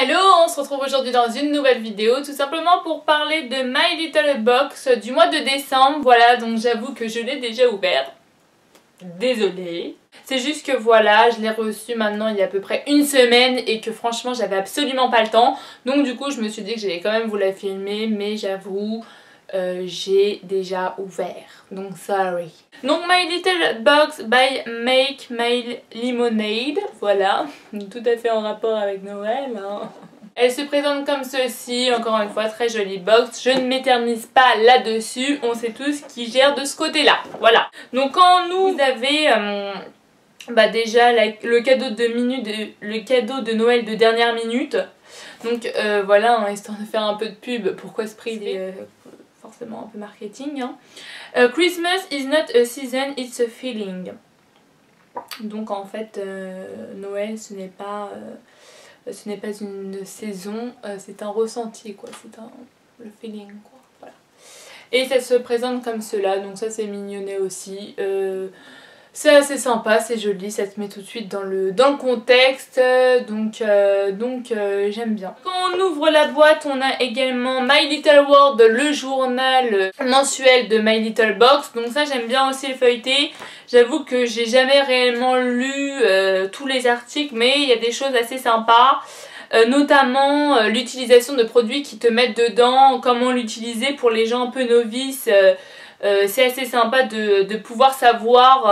Hello, on se retrouve aujourd'hui dans une nouvelle vidéo, tout simplement pour parler de My Little Box du mois de décembre. Voilà, donc j'avoue que je l'ai déjà ouvert. Désolée. C'est juste que voilà, je l'ai reçu maintenant il y a à peu près une semaine et que franchement j'avais absolument pas le temps. Donc du coup je me suis dit que j'allais quand même vous la filmer, mais j'avoue, j'ai déjà ouvert. Donc sorry. Donc My Little Box by Make My Lemonade. Voilà, tout à fait en rapport avec Noël. Hein. Elle se présente comme ceci, encore une fois, très jolie box. Je ne m'éternise pas là-dessus, on sait tous qui gère de ce côté-là. Voilà. Donc quand vous avez déjà le cadeau de Noël de dernière minute. Donc voilà, hein, histoire de faire un peu de pub, pourquoi ce prix forcément un peu marketing. Hein. Christmas is not a season, it's a feeling. Donc en fait, Noël ce n'est pas une saison, c'est un ressenti quoi, c'est le feeling quoi, voilà. Et ça se présente comme cela, donc ça c'est mignonnet aussi. C'est assez sympa, c'est joli, ça te met tout de suite dans le contexte, donc j'aime bien. Quand on ouvre la boîte, on a également My Little World, le journal mensuel de My Little Box, donc ça j'aime bien aussi le feuilleter. J'avoue que j'ai jamais réellement lu tous les articles, mais il y a des choses assez sympas. Notamment l'utilisation de produits qui te mettent dedans, comment l'utiliser pour les gens un peu novices. C'est assez sympa de pouvoir savoir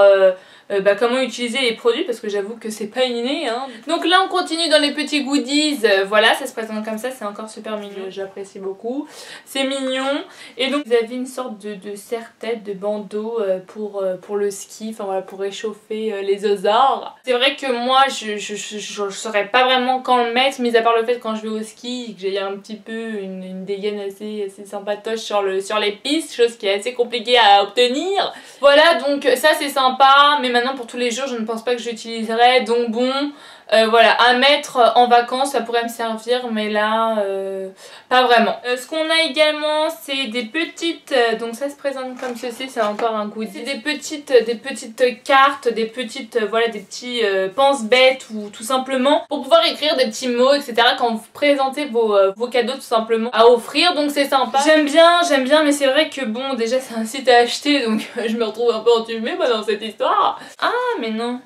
comment utiliser les produits, parce que j'avoue que c'est pas inné. Hein. Donc là on continue dans les petits goodies, voilà, ça se présente comme ça, c'est encore super mignon, j'apprécie beaucoup, c'est mignon. Et donc vous avez une sorte de serre-tête, de bandeau pour le ski, enfin voilà, pour réchauffer les osards. C'est vrai que moi je saurais pas vraiment quand le mettre, mis à part le fait quand je vais au ski que j'ai un petit peu une dégaine assez sympatoche sur les pistes, chose qui est assez compliquée à obtenir. Voilà, donc ça c'est sympa, mais maintenant pour tous les jours je ne pense pas que j'utiliserai, donc bon, voilà, à mettre en vacances ça pourrait me servir, mais là pas vraiment. Ce qu'on a également c'est des petites, donc ça se présente comme ceci, c'est encore un goodie, c'est des petites cartes, des petites, voilà, des petits pense-bêtes, ou tout simplement pour pouvoir écrire des petits mots, etc. quand vous présentez vos cadeaux tout simplement à offrir, donc c'est sympa. J'aime bien, mais c'est vrai que bon, déjà c'est un site à acheter, donc je me retrouve un peu enthumée moi dans cette histoire. Ah mais non.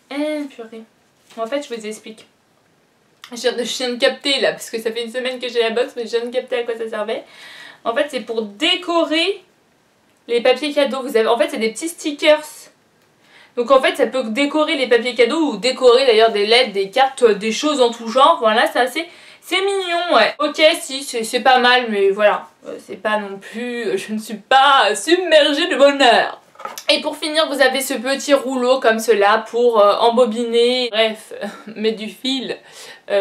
Purée. En fait je vous explique. Je viens de capter là, parce que ça fait une semaine que j'ai la box, mais je viens de capter à quoi ça servait. En fait c'est pour décorer les papiers cadeaux. Vous avez, en fait c'est des petits stickers. Donc en fait ça peut décorer les papiers cadeaux, ou décorer d'ailleurs des lettres, des cartes, des choses en tout genre. Voilà, c'est assez... C'est mignon, ouais. Ok, si, c'est pas mal, mais voilà. C'est pas non plus... Je ne suis pas submergée de bonheur. Et pour finir, vous avez ce petit rouleau comme cela pour embobiner, bref, mettre du fil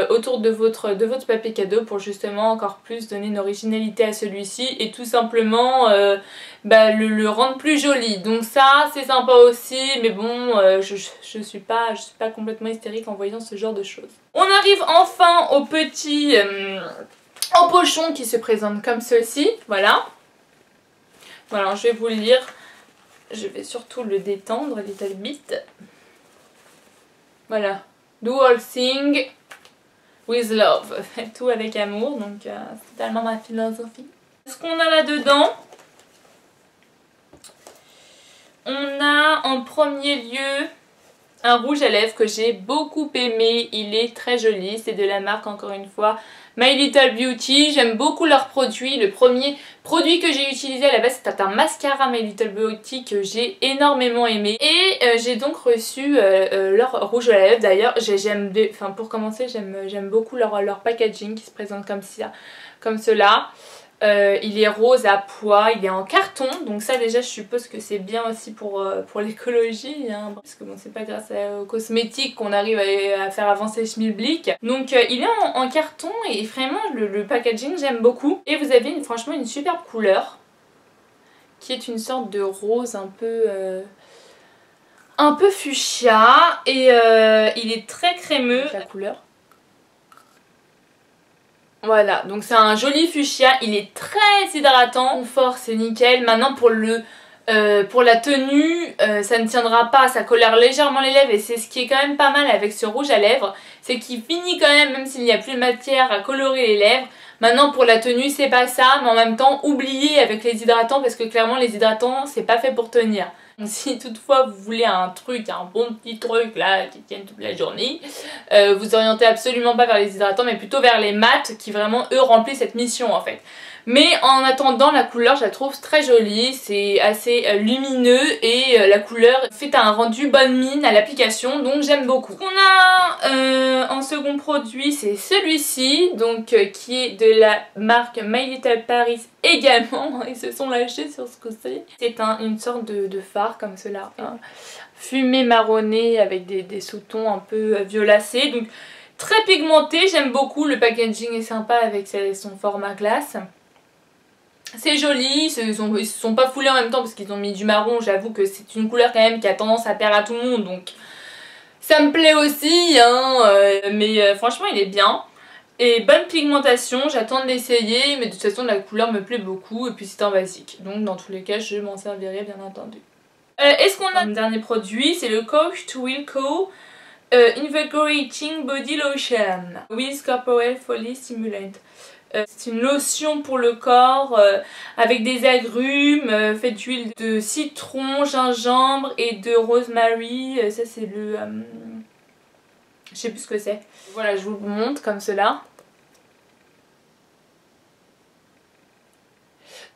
autour de votre papier cadeau pour justement encore plus donner une originalité à celui-ci et tout simplement le rendre plus joli. Donc ça c'est sympa aussi, mais bon, je suis pas complètement hystérique en voyant ce genre de choses. On arrive enfin au petit empochon qui se présente comme ceci, voilà. Voilà, je vais vous le lire. Je vais surtout le détendre a little bit. Voilà. Do all things with love. Faites tout avec amour. Donc c'est totalement ma philosophie. Ce qu'on a là-dedans, on a en premier lieu un rouge à lèvres que j'ai beaucoup aimé. Il est très joli. C'est de la marque, encore une fois, My Little Beauty. J'aime beaucoup leurs produits. Le premier produit que j'ai utilisé à la base c'était un mascara My Little Beauty que j'ai énormément aimé. Et j'ai donc reçu leur rouge à lèvres. D'ailleurs pour commencer j'aime beaucoup leur packaging qui se présente comme ça, comme cela. Il est rose à pois, il est en carton, donc ça déjà je suppose que c'est bien aussi pour l'écologie, hein, parce que bon c'est pas grâce aux cosmétiques qu'on arrive à faire avancer le schmilblick. Donc il est en carton et vraiment le packaging j'aime beaucoup. Et vous avez franchement une superbe couleur qui est une sorte de rose un peu fuchsia et il est très crémeux la couleur. Voilà, donc c'est un joli fuchsia, il est très hydratant, confort c'est nickel. Maintenant pour le Pour la tenue, ça ne tiendra pas, ça colore légèrement les lèvres et c'est ce qui est quand même pas mal avec ce rouge à lèvres, c'est qu'il finit quand même s'il n'y a plus de matière à colorer les lèvres. Maintenant pour la tenue c'est pas ça, mais en même temps oubliez avec les hydratants parce que clairement les hydratants c'est pas fait pour tenir. Donc si toutefois vous voulez un bon petit truc là qui tienne toute la journée, vous orientez absolument pas vers les hydratants mais plutôt vers les mats qui vraiment eux remplissent cette mission en fait. Mais en attendant la couleur je la trouve très jolie, c'est assez lumineux et la couleur fait un rendu bonne mine à l'application donc j'aime beaucoup. Ce qu'on a en second produit c'est celui-ci donc qui est de la marque My Little Paris également, ils se sont lâchés sur ce que c'est. C'est une sorte de fard comme cela, fumé marronné avec des sous-tons un peu violacés donc très pigmenté, j'aime beaucoup, le packaging est sympa avec son format glace. C'est joli, ils se sont pas foulés en même temps parce qu'ils ont mis du marron, j'avoue que c'est une couleur quand même qui a tendance à plaire à tout le monde donc ça me plaît aussi mais franchement il est bien. Et bonne pigmentation, j'attends de l'essayer mais de toute façon la couleur me plaît beaucoup et puis c'est un basique donc dans tous les cas je m'en servirai bien entendu. Est-ce qu'on a un dernier produit, c'est le Coach to Wilco Invigorating Body Lotion with Corporeal Follicle Stimulant. C'est une lotion pour le corps avec des agrumes, fait d'huile de citron, gingembre et de rosemary. Ça c'est le... je sais plus ce que c'est. Voilà, je vous le montre comme cela.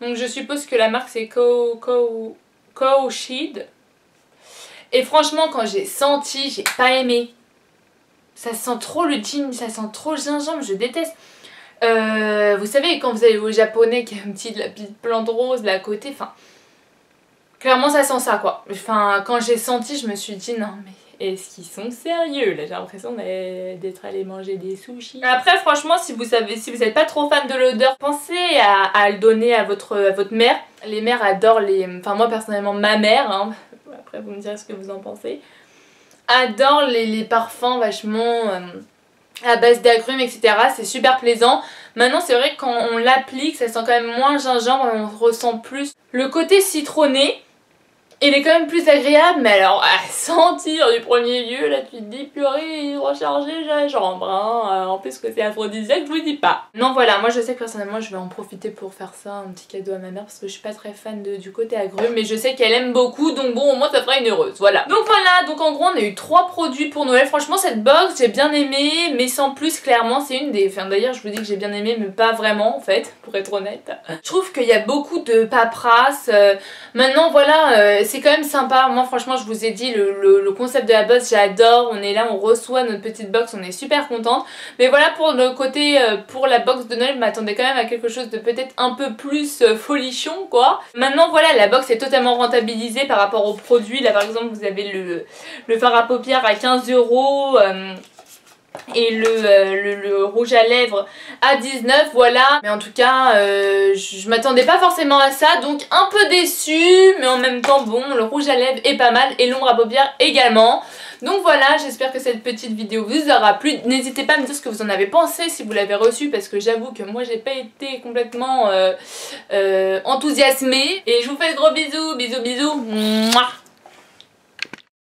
Donc je suppose que la marque c'est Cowshed. Et franchement quand j'ai senti, j'ai pas aimé. Ça sent trop le gin, ça sent trop le gingembre, je déteste. Vous savez quand vous allez au japonais qui a la petite plante rose là à côté, enfin clairement ça sent ça quoi. Enfin quand j'ai senti je me suis dit non mais est-ce qu'ils sont sérieux là, j'ai l'impression d'être allé manger des sushis. Après franchement si vous n'êtes pas trop fan de l'odeur, pensez à le donner à votre mère. Les mères adorent enfin moi personnellement ma mère, après vous me direz ce que vous en pensez, adore les parfums vachement... à base d'agrumes etc, c'est super plaisant. Maintenant c'est vrai que quand on l'applique ça sent quand même moins gingembre et on ressent plus le côté citronné. Il est quand même plus agréable mais alors à sentir du premier lieu là tu te dis purée recharger gingembre en plus que c'est aphrodisiaque je vous dis pas. Non voilà moi je sais que personnellement je vais en profiter pour faire ça, un petit cadeau à ma mère parce que je suis pas très fan du côté agrumes mais je sais qu'elle aime beaucoup donc bon au moins ça fera une heureuse voilà. Donc voilà donc en gros on a eu 3 produits pour Noël, franchement cette box j'ai bien aimé mais sans plus clairement c'est une des... Enfin d'ailleurs je vous dis que j'ai bien aimé mais pas vraiment en fait pour être honnête. Je trouve qu'il y a beaucoup de paperasse, maintenant voilà c'est quand même sympa, moi franchement je vous ai dit le concept de la box j'adore, on est là on reçoit notre petite box, on est super contente mais voilà pour le côté pour la box de Noël je m'attendais quand même à quelque chose de peut-être un peu plus folichon quoi. Maintenant voilà la box est totalement rentabilisée par rapport aux produits, là par exemple vous avez le fard à paupières à 15 € et le rouge à lèvres à 19 voilà. Mais en tout cas je m'attendais pas forcément à ça donc un peu déçue mais en même temps bon le rouge à lèvres est pas mal et l'ombre à paupières également. Donc voilà j'espère que cette petite vidéo vous aura plu, n'hésitez pas à me dire ce que vous en avez pensé si vous l'avez reçu parce que j'avoue que moi j'ai pas été complètement enthousiasmée et je vous fais de gros bisous, bisous bisous. Mouah.